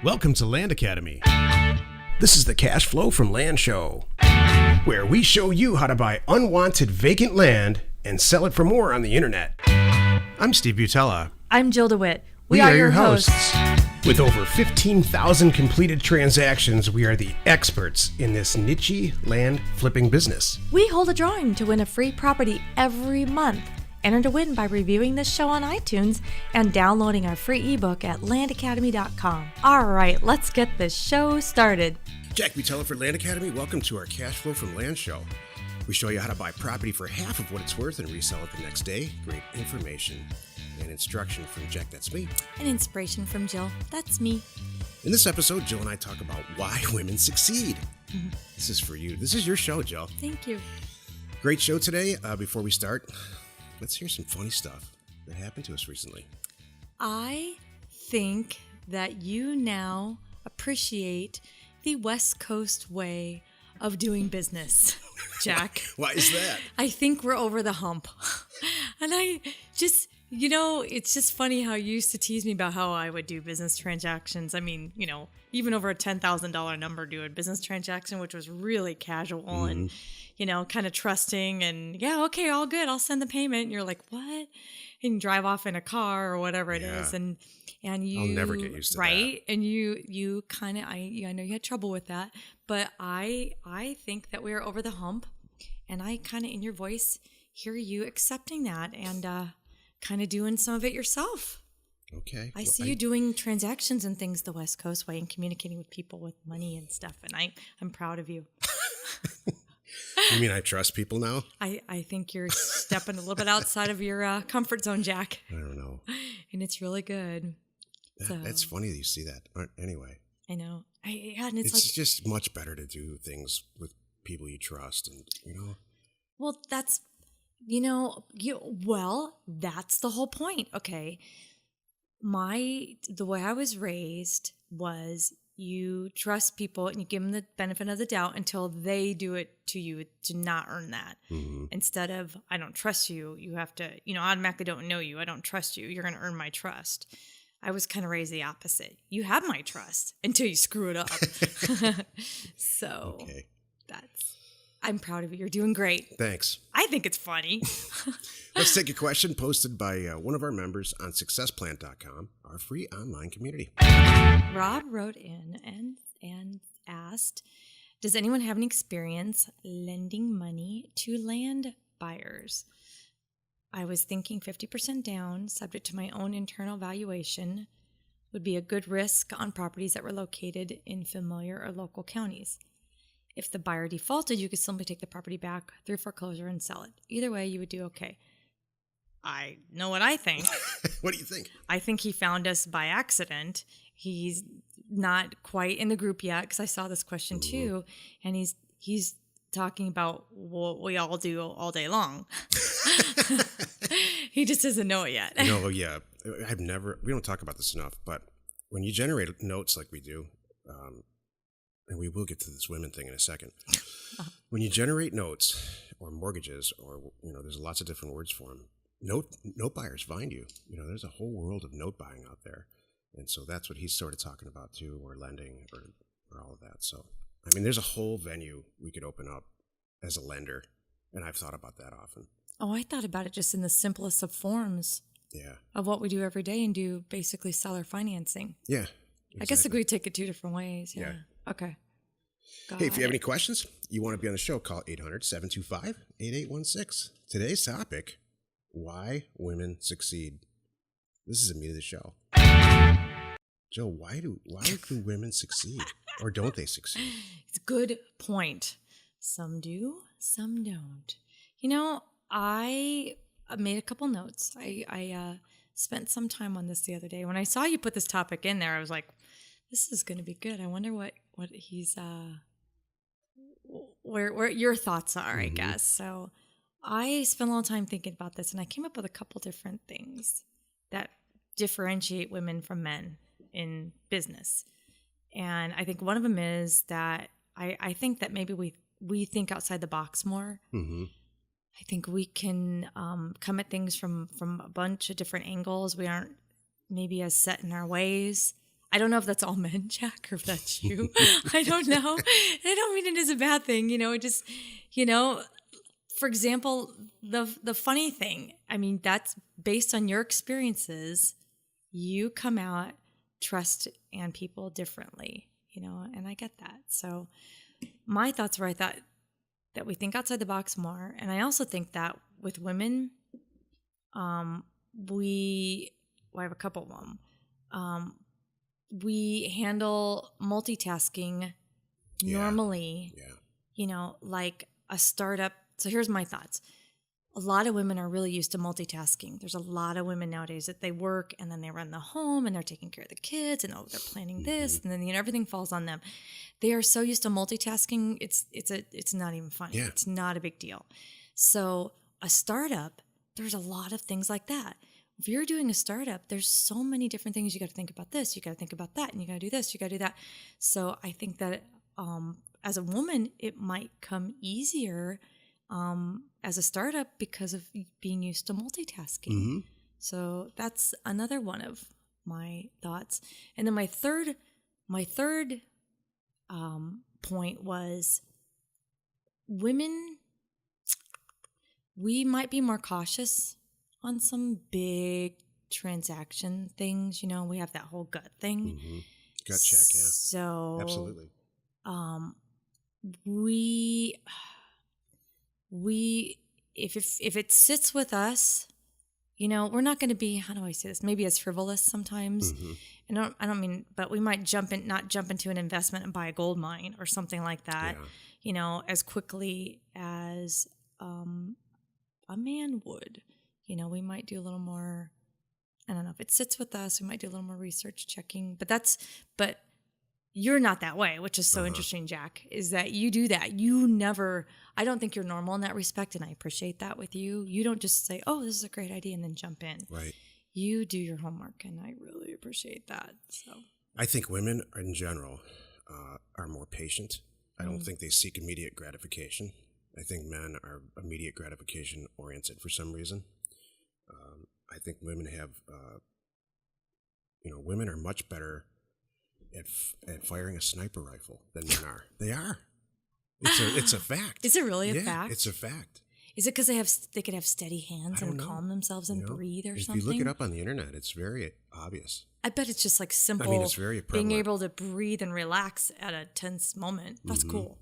Welcome to Land Academy. This is the Cash Flow from Land show, where we show you how to buy unwanted vacant land and sell it for more on the internet. I'm Steve Butala. I'm Jill DeWit. We are your hosts. With over 15,000 completed transactions, we are the experts in this niche land flipping business. We hold a drawing to win a free property every month. Enter to win by reviewing this show on iTunes and downloading our free ebook at landacademy.com. All right, let's get this show started. Jack Butala for Land Academy. Welcome to our Cash Flow from Land show. We show you how to buy property for half of what it's worth and resell it the next day. Great information and instruction from Jack, that's me. And inspiration from Jill, that's me. In this episode, Jill and I talk about why women succeed. This is for you. This is your show, Jill. Thank you. Great show today. Before we start, let's hear some funny stuff that happened to us recently. I think that you now appreciate the West Coast way of doing business, Jack. Why is that? I think we're over the hump. And I just, it's just funny how you used to tease me about how I would do business transactions. I mean, even over a $10,000 number do a business transaction, which was really casual and, kind of trusting and, yeah, okay, all good. I'll send the payment. And you're like, what? And you drive off in a car or whatever it is. And you, I'll never get used to that. Right. And you kind of, I know you had trouble with that, but I think that we're over the hump, and I kind of in your voice hear you accepting that and, kind of doing some of it yourself. Okay. I see you doing transactions and things the West Coast way and communicating with people with money and stuff. And I'm proud of you. You mean I trust people now? I think you're stepping a little bit outside of your comfort zone, Jack. I don't know. And it's really good. That's funny that you see that. Anyway. I know. And it's just much better to do things with people you trust and, Well, that's... that's the whole point. Okay. The way I was raised was you trust people and you give them the benefit of the doubt until they do it to you to not earn that. Mm-hmm. Instead of, I don't trust you, you have to, automatically don't know you. I don't trust you. You're going to earn my trust. I was kind of raised the opposite. You have my trust until you screw it up. So okay. I'm proud of you. You're doing great. Thanks. I think it's funny. Let's take a question posted by one of our members on successplan.com, our free online community. Rob wrote in and asked, does anyone have any experience lending money to land buyers? I was thinking 50% down, subject to my own internal valuation, would be a good risk on properties that were located in familiar or local counties. If the buyer defaulted, you could simply take the property back through foreclosure and sell it. Either way, you would do okay. I know what I think. What do you think? I think he found us by accident. He's not quite in the group yet because I saw this question too. And he's talking about what we all do all day long. He just doesn't know it yet. No, yeah. We don't talk about this enough, but when you generate notes like we do, and we will get to this women thing in a second. When you generate notes or mortgages or, there's lots of different words for them, note buyers find you. There's a whole world of note buying out there. And so that's what he's sort of talking about too, or lending or all of that. So, there's a whole venue we could open up as a lender. And I've thought about that often. Oh, I thought about it just in the simplest of forms. Yeah. Of what we do every day and do basically seller financing. Yeah. Exactly. I guess we take it two different ways. Yeah. Okay. Hey, if you have any questions, you want to be on the show, call 800-725-8816. Today's topic, why women succeed. This is the meat of the show. Joe, why do women succeed? Or don't they succeed? It's a good point. Some do, some don't. I made a couple notes. I spent some time on this the other day. When I saw you put this topic in there, I was like, this is going to be good. I wonder what he's, where your thoughts are, I guess. So I spent a little time thinking about this, and I came up with a couple different things that differentiate women from men in business. And I think one of them is that I think that maybe we think outside the box more. Mm-hmm. I think we can come at things from a bunch of different angles. We aren't maybe as set in our ways. I don't know if that's all men, Jack, or if that's you. I don't know. I don't mean it as a bad thing. It just, for example, the funny thing, I mean, that's based on your experiences. You come out, trust and people differently, and I get that. So my thoughts were, I thought that we think outside the box more. And I also think that with women, I have a couple of them. We handle multitasking normally, like a startup. So here's my thoughts. A lot of women are really used to multitasking. There's a lot of women nowadays that they work and then they run the home and they're taking care of the kids and they're planning this and then everything falls on them. They are so used to multitasking. It's not even funny. Yeah. It's not a big deal. So a startup, there's a lot of things like that. If you're doing a startup, there's so many different things. You got to think about this, you got to think about that, and you got to do this, you got to do that. So I think that as a woman, it might come easier as a startup because of being used to multitasking. Mm-hmm. So that's another one of my thoughts. And then my third point was women, we might be more cautious on some big transaction things. We have that whole gut thing. Mm-hmm. Gut check, yeah. So absolutely. We if it sits with us, we're not going to be, how do I say this? Maybe as frivolous sometimes. Mm-hmm. And I don't mean, but we might not jump into an investment and buy a gold mine or something like that. Yeah. As quickly as a man would. We might do a little more, I don't know, if it sits with us, we might do a little more research checking, but you're not that way, which is so interesting, Jack, is that you do that. I don't think you're normal in that respect, and I appreciate that with you. You don't just say, oh, this is a great idea, and then jump in. Right. You do your homework, and I really appreciate that. So I think women in general are more patient. I don't think they seek immediate gratification. I think men are immediate gratification oriented for some reason. I think women have, women are much better at firing a sniper rifle than men are. They are. It's a fact. Is it really a fact? It's a fact. Is it because they could have steady hands and calm themselves and breathe or something? If you look it up on the internet, it's very obvious. I bet it's just like simple. I mean, it's very prevalent. Being able to breathe and relax at a tense moment. That's cool.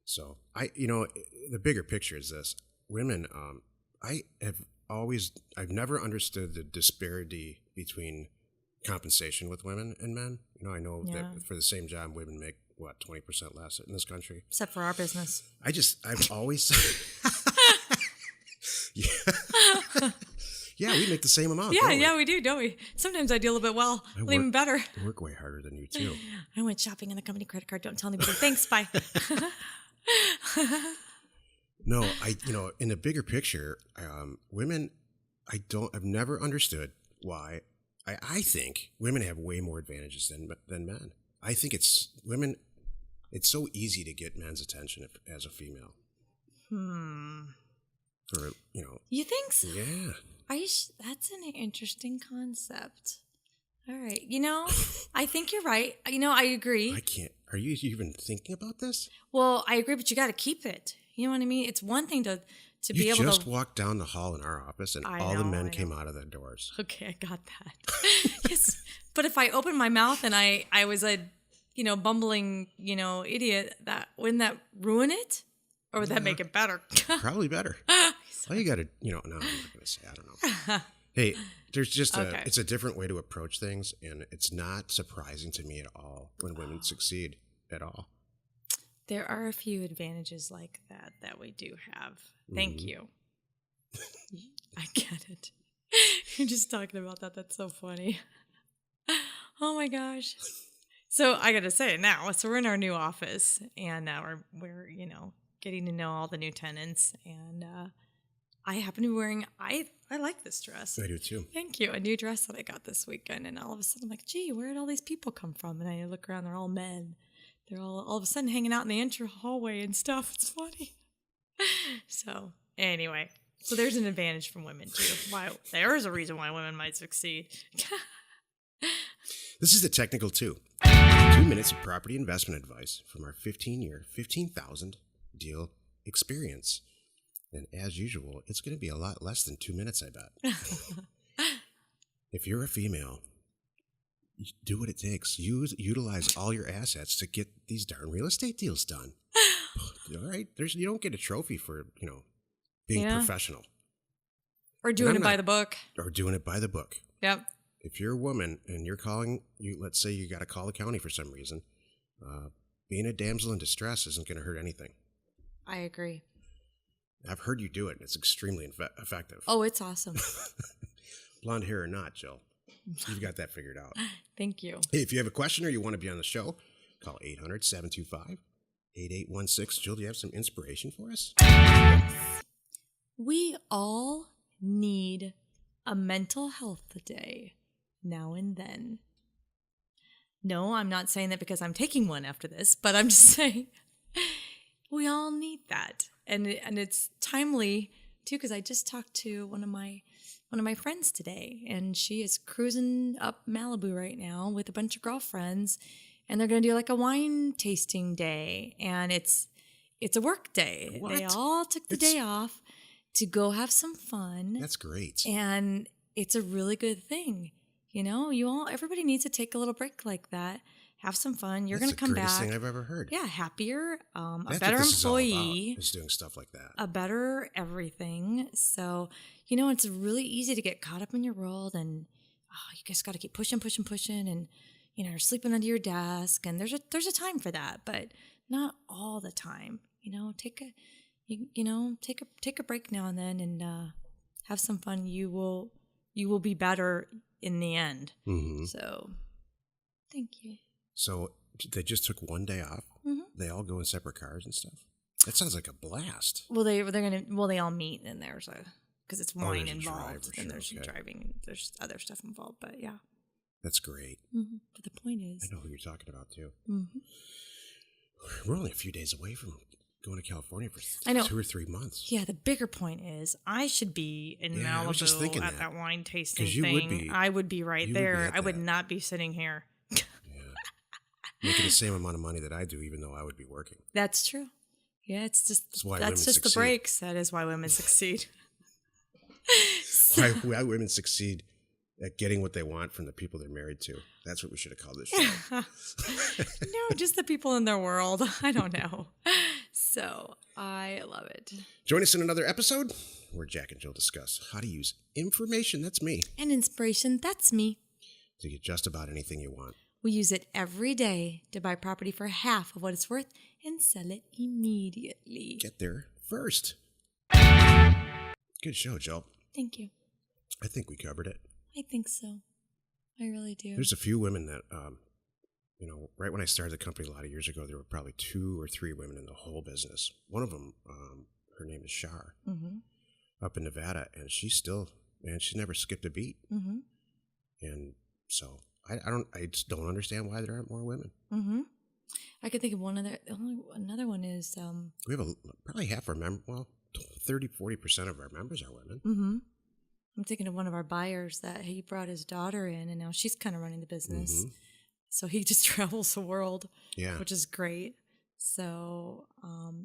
So the bigger picture is this: women. I've never understood the disparity between compensation with women and men. I know that for the same job, women make 20% less in this country, except for our business. I've always. Yeah, we make the same amount. Yeah, we do, don't we? Sometimes I do a little bit well, even better. I work way harder than you too. I went shopping on the company credit card. Don't tell anybody. Thanks, bye. No, in the bigger picture, women, I've never understood why. I think women have way more advantages than men. I think it's so easy to get men's attention as a female. You think so? Yeah. That's an interesting concept. All right. I think you're right. I agree. I can't. Are you even thinking about this? Well, I agree, but you got to keep it. You know what I mean? It's one thing to be able to... You just walked down the hall in our office and all the men came out of the doors. Okay, I got that. Yes. But if I opened my mouth and I was a, bumbling, idiot, wouldn't that ruin it? Or would that make it better? Probably better. Well, you got to, no, I'm not going to say, I don't know. Hey, there's just it's a different way to approach things, and it's not surprising to me at all when women succeed at all. There are a few advantages like that we do have. Thank you. I get it. You're just talking about that. That's so funny. Oh my gosh. So I got to say it now. So we're in our new office, and we're getting to know all the new tenants, and I happen to be wearing, I like this dress. I do too. Thank you. A new dress that I got this weekend, and all of a sudden I'm like, gee, where did all these people come from? And I look around, they're all men. They're all of a sudden hanging out in the entry hallway and stuff. It's funny. So anyway, so there's an advantage from women too. There is a reason why women might succeed. This is the technical 2 minutes of property investment advice from our 15-year, 15,000 deal experience. And as usual, it's going to be a lot less than 2 minutes, I bet. If you're a female, do what it takes. Utilize all your assets to get these darn real estate deals done. All right? You don't get a trophy for, being professional. Or doing it by the book. Or doing it by the book. Yep. If you're a woman and you're calling, let's say you got to call the county for some reason, being a damsel in distress isn't going to hurt anything. I agree. I've heard you do it. It's extremely effective. Oh, it's awesome. Blonde hair or not, Jill, you've got that figured out. Thank you. Hey, if you have a question or you want to be on the show, call 800-725-8816. Jill, do you have some inspiration for us? Yes. We all need a mental health day now and then. No, I'm not saying that because I'm taking one after this, but I'm just saying we all need that. And it's timely too, because I just talked to one of my friends today, and she is cruising up Malibu right now with a bunch of girlfriends, and they're going to do like a wine tasting day, and it's a work day. What? They all took the day off to go have some fun. That's great. And it's a really good thing. Everybody needs to take a little break like that. Have some fun. You're going to come back. That's the greatest thing I've ever heard. Yeah, happier, a That's better what this employee. Is doing stuff like that. A better everything. So, it's really easy to get caught up in your world, and you just got to keep pushing, and you're sleeping under your desk, and there's a time for that, but not all the time. Take a break now and then, and have some fun. You will be better in the end. Mm-hmm. So, thank you. So they just took one day off. Mm-hmm. They all go in separate cars and stuff. That sounds like a blast. Well, they all meet, and there's because it's wine involved, and there's driving, and there's other stuff involved. But yeah, that's great. Mm-hmm. But the point is, I know who you're talking about too. Mm-hmm. We're only a few days away from going to California for 2 or 3 months. Yeah, the bigger point is I should be in Malibu at that wine tasting thing. I would be right there. I would not be sitting here. Making the same amount of money that I do, even though I would be working. That's true. Yeah, that's just succeed. The breaks. That is why women succeed. Why women succeed at getting what they want from the people they're married to. That's what we should have called this show. No, just the people in their world. I don't know. So I love it. Join us in another episode where Jack and Jill discuss how to use information, that's me, and inspiration, that's me, to get just about anything you want. We use it every day to buy property for half of what it's worth and sell it immediately. Get there first. Good show, Jill. Thank you. I think we covered it. I think so. I really do. There's a few women that, right when I started the company a lot of years ago, there were probably 2 or 3 women in the whole business. One of them, her name is Shar, up in Nevada, and she's never skipped a beat. Mm-hmm. And so I just don't understand why there aren't more women. Mm-hmm. I could think of another one is... we have probably half our members, 30-40% of our members are women. Mm-hmm. I'm thinking of one of our buyers that he brought his daughter in, and now she's kind of running the business. Mm-hmm. So he just travels the world, which is great. So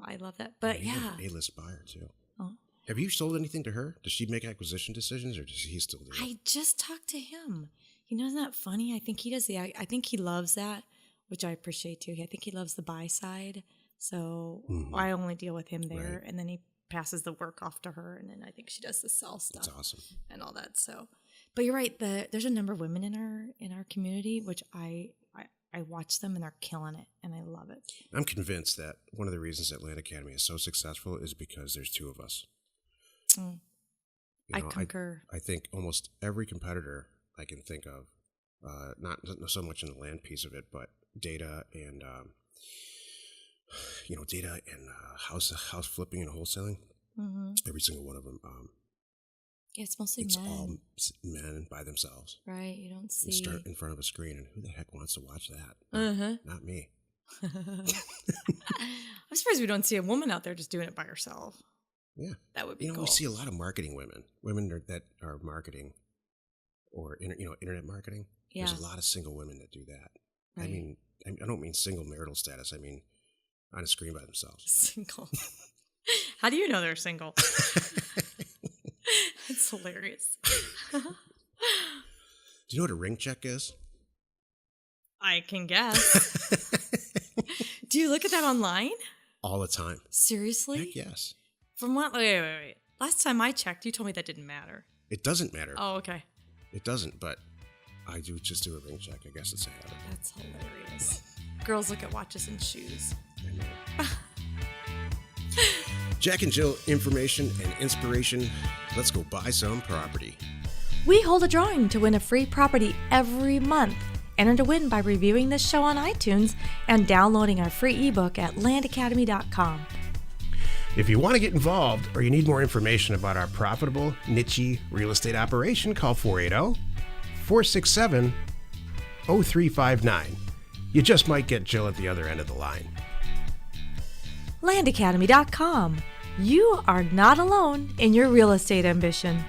I love that. But yeah. An A-list buyer, too. Oh. Have you sold anything to her? Does she make acquisition decisions, or does he still do it? I just talked to him. Isn't that funny? I think he does I think he loves that, which I appreciate too. I think he loves the buy side. So I only deal with him there, and then he passes the work off to her, and then I think she does the sell stuff. That's awesome. And all that. So, but you're right. There's a number of women in our community, which I watch them, and they're killing it, and I love it. I'm convinced that one of the reasons Atlanta Academy is so successful is because there's 2 of us. I concur. I think almost every competitor I can think of, not so much in the land piece of it, but data and house flipping and wholesaling. Mm-hmm. Every single one of them. It's mostly men. It's all men by themselves. Right. You don't see. And start in front of a screen, and who the heck wants to watch that? Not me. I'm surprised we don't see a woman out there just doing it by herself. Yeah. That would be cool. We see a lot of marketing women that are marketing or internet marketing. Yes. There's a lot of single women that do that. Right. I mean, I don't mean single marital status. I mean on a screen by themselves. Single. How do you know they're single? It's hilarious. Do you know what a ring check is? I can guess. Do you look at that online? All the time. Seriously? Heck yes. From what? Wait. Last time I checked, you told me that didn't matter. It doesn't matter. Oh, okay. It doesn't, but I do just do a ring check. I guess it's a habit. That's hilarious. Girls look at watches and shoes. I know. Jack and Jill, information and inspiration. Let's go buy some property. We hold a drawing to win a free property every month. Enter to win by reviewing this show on iTunes and downloading our free ebook at landacademy.com. If you want to get involved or you need more information about our profitable, niche real estate operation, call 480-467-0359. You just might get Jill at the other end of the line. landacademy.com. You are not alone in your real estate ambition.